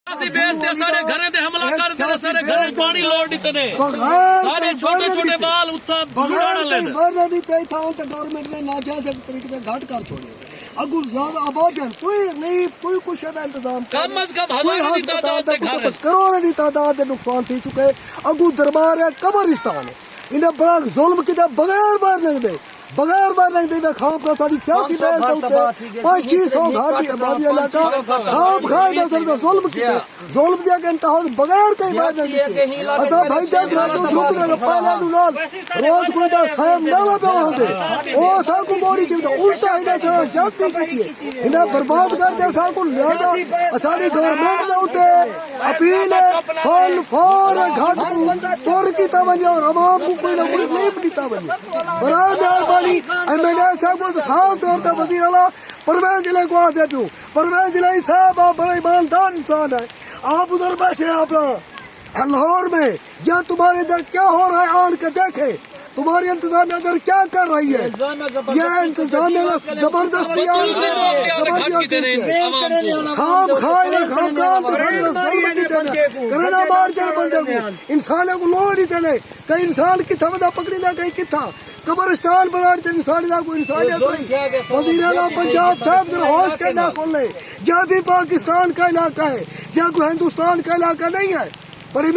سارے گھر دے حملہ کر دے سارے گھر پانی لوڑ نہیں تنے سارے چھوٹے چھوٹے بال اتھا بلوڑا لین نہیں تے تھا تے گورنمنٹ نے ناجائز طریقے سے گھاٹ کر چھوڑے اگو زیادہ آباد ہیں کوئی نہیں کوئی کچھ دا انتظام کم از کم ہزاروں دی تعداد دے گھر کروڑوں دی تعداد دے نقصان تھی چکے اگو دربار ہے قبرستان ہے انہیں بڑا ظلم کیتا بغیر بار لگ دے میں خواب کا ساری سیاسی بیس دوتے 500 گھر کی آبادی علاقہ خواب کھائے نظر دا ظلم کیتے ظلم دیا کہ انتہا بغیر کئی بار لگ دیتے اتا بھائی جان راتوں دھوک لگا پہلا نولال روز کوئی دا سیم نالا پہ وہاں دے او سا کو موڑی چیزا الٹا انہیں سارا جاتی کیتی انہیں برباد کر دیا سا کو لیا ساری گورنمنٹ دوتے اپیل ہے فال فور گھاٹ کو چور کی توجہ اور عوام کو کوئی نہ کوئی نہیں پڑیتا بنی برائے مہربانی ایم ایل اے صاحب کو خاص طور پر وزیر اعلیٰ پرویز ضلع کو آتے پیوں پرویز ضلع صاحب آپ بڑے ایماندار انسان ہیں آپ ادھر بیٹھے اپنا لاہور میں یا تمہارے ادھر کیا ہو رہا ہے آن کے دیکھے تمہاری انتظامیہ ادھر کیا کر رہی ہے یہ انتظامیہ زبردستی خواب کھائے نہ خواب کرنا مار دے بندے کو انسانوں کو لوڑ نہیں دینے کئی انسان کتھا ودا پکڑی نہ کہیں کتھا قبرستان بنا دے انسانی نہ کوئی انسانیت نہیں وزیر اعلیٰ پنجاب صاحب ذرا ہوش کرنا کھول لے یہ بھی پاکستان کا علاقہ ہے یہ کوئی ہندوستان کا علاقہ نہیں ہے بڑی